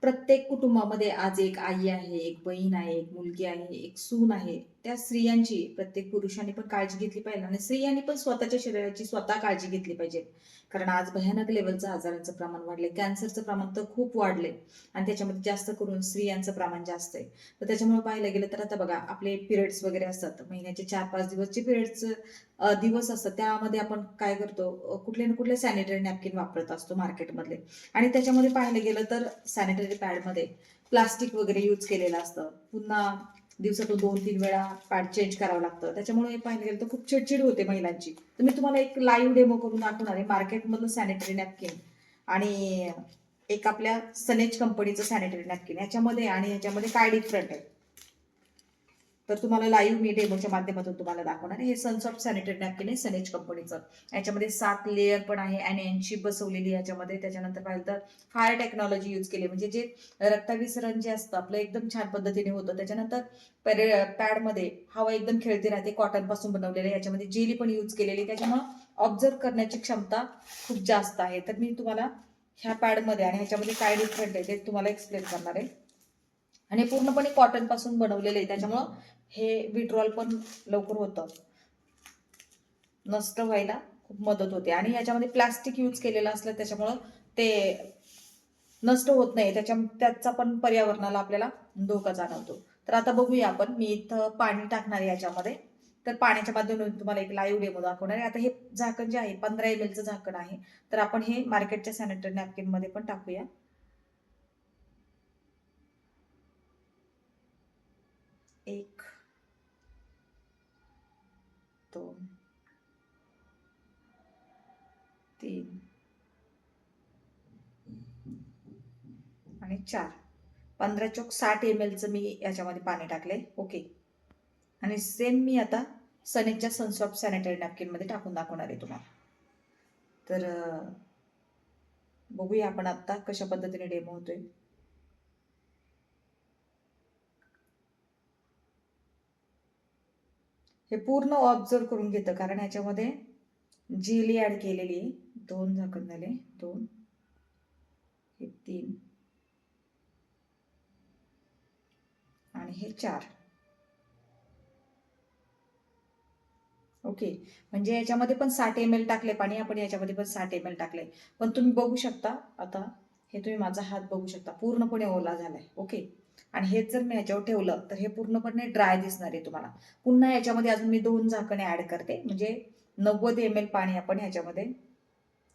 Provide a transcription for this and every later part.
प्रत्येक कुटुंबामध्ये आज एक आई आहे, एक बहीण आहे, एक मुलगी आहे, एक सून आहे. त्या स्त्रियांची प्रत्येक पुरुषांनी पण काळजी घेतली पाहिजे आणि स्त्रियांनी पण स्वतःच्या शरीराची स्वतः काळजी घेतली पाहिजे. कारण आज भयानक लेव्हलचं आजारांचं प्रमाण वाढलंय. कॅन्सरचं प्रमाण तर खूप वाढलंय आणि त्याच्यामध्ये जास्त करून स्त्रियांचं प्रमाण जास्त आहे. तर त्याच्यामुळे पाहायला गेलं तर आता बघा आपले पिरियड्स वगैरे असतात. महिन्याचे 4-5 दिवसचे पिरियड्स दिवस असतात. त्यामध्ये आपण काय करतो कुठले ना कुठले सॅनिटरी नॅपकिन वापरत असतो मार्केटमधले. आणि त्याच्यामध्ये पाहायला गेलं तर सॅनिटरी पॅडमध्ये प्लास्टिक वगैरे यूज केलेलं असतं. पुन्हा दिवसातून 2-3 वेळा पॅड चेंज करावं लागतं. त्याच्यामुळे हे पाहायला गेलं तर खूप चिडचिड होते महिलांची. तर मी तुम्हाला एक लाईव्ह डेमो करून दाखवणार आहे मार्केटमधलं सॅनिटरी नॅपकिन आणि एक आपल्या सनेज कंपनीचं सॅनिटरी नॅपकिन याच्यामध्ये आणि ह्याच्यामध्ये काय डिफरंट आहे. तर तुम्हाला लाईव्ह मी डेमोच्या माध्यमातून तुम्हाला दाखवणार आहे. हे सनसॉफ्ट सॅनिटरी नॅपकिन आहे सनेज कंपनीचं. याच्यामध्ये 7 लेअर पण आहे आणि यांची बसवलेली याच्यामध्ये. त्याच्यानंतर पाहिलं तर फायर टेक्नॉलॉजी यूज केली म्हणजे जे रक्ताभिसरण जे असतं आपलं एकदम छान पद्धतीने होतं. त्याच्यानंतर पॅडमध्ये हवा एकदम खेळती राहते. कॉटन पासून बनवलेले याच्यामध्ये जेली पण यूज केलेली. त्याच्यामुळे ऑब्झर्व करण्याची क्षमता खूप जास्त आहे. तर मी तुम्हाला ह्या पॅडमध्ये आणि ह्याच्यामध्ये काय डिफरंट आहे ते तुम्हाला एक्सप्लेन करणार आहे. आणि पूर्णपणे कॉटन पासून बनवलेले आहे. त्याच्यामुळं हे विड्रॉल पण लवकर होतं, नष्ट व्हायला खूप मदत होते. आणि याच्यामध्ये प्लास्टिक यूज केलेलं असलं त्याच्यामुळं ते नष्ट होत नाही. त्याचा पण पर्यावरणाला आपल्याला धोका जाणवतो. तर आता बघूया आपण. मी इथं पाणी टाकणार आहे याच्यामध्ये. तर पाण्याच्या माध्यमातून तुम्हाला एक लाईव्ह डेमो दाखवणार आहे. आता हे झाकण जे आहे 15 ml चं झाकण आहे. तर आपण हे मार्केटच्या सॅनिटरी नॅपकिन मध्ये पण टाकूया. 1, 2, 3 आणि 4. 15 चोक 60 ml चं मी याच्यामध्ये पाणी टाकले. ओके. आणि सेम मी आता सनेजच्या सनसॉफ्ट सॅनिटरी नॅपकिन मध्ये टाकून दाखवणार आहे तुम्हाला. तर बघूया आपण आता कशा पद्धतीने डेमो होतोय. हे पूर्ण ऑब्झर्व करून घेतं कारण ह्याच्यामध्ये जेली ऍड केलेली आहे. 2 झाकण झाले. 2, हे 3 आणि हे 4. ओके. म्हणजे याच्यामध्ये पण 60 ml टाकले पाणी. आपण याच्यामध्ये पण 60 ml टाकले. पण तुम्ही बघू शकता आता हे तुम्ही माझा हात बघू शकता पूर्णपणे ओला झालाय. ओके. आणि हेच जर मी याच्यावर ठेवलं तर हे पूर्णपणे ड्राय दिसणार आहे तुम्हाला. पुन्हा याच्यामध्ये अजून मी 2 झाकणे ऍड करते. म्हणजे 90 ml पाणी आपण ह्याच्यामध्ये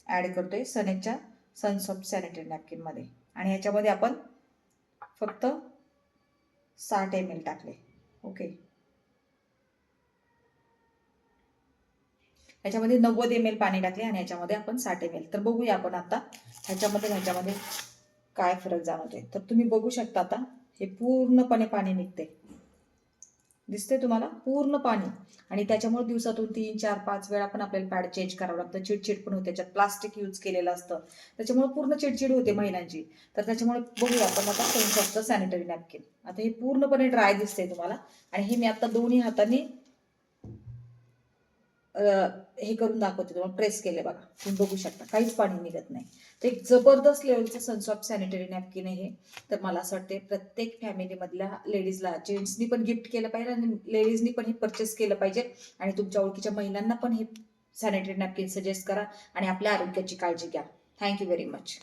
ऍड करतोय सनेजच्या सनसॉफ्ट सॅनिटरी नॅपकिन मध्ये. आणि ह्याच्यामध्ये आपण फक्त 60 ml टाकले. ओके. ह्याच्यामध्ये 90 ml पाणी टाकले आणि ह्याच्यामध्ये आपण 60 ml. तर बघूया आपण आता ह्याच्यामध्ये काय फरक जाणवतोय. तर तुम्ही बघू शकता आता हे पूर्णपणे पाणी निघते. दिसते तुम्हाला पूर्ण पाणी. आणि त्याच्यामुळे दिवसातून 3-4-5 वेळा पण आपल्याला पॅड चेंज करावं लागतं. चिडचिड पण होते. त्याच्यात प्लास्टिक यूज केलेलं असतं. त्याच्यामुळे पूर्ण चिडचिड होते महिलांची. तर त्याच्यामुळे बघूया आपण आता सनसॉफ्टचं सॅनिटरी नॅपकिन. आता हे पूर्णपणे ड्राय दिसते तुम्हाला. आणि हे मी आता दोन्ही हातांनी हे करून दाखवते तुम्हाला. प्रेस केले बघा. तुम्ही बघू शकता काहीच पाणी निघत नाही. तर एक जबरदस्त लेवलचं सनसॉफ्ट सॅनिटरी नॅपकिन आहे हे. तर मला असं वाटते प्रत्येक फॅमिलीमधल्या लेडीजला, जेंट्सनी पण गिफ्ट केलं पाहिजे आणि लेडीजनी पण हे परचेस केलं पाहिजे. आणि तुमच्या ओळखीच्या महिलांना पण हे सॅनिटरी नॅपकिन सजेस्ट करा आणि आपल्या आरोग्याची काळजी घ्या. Thank you very much.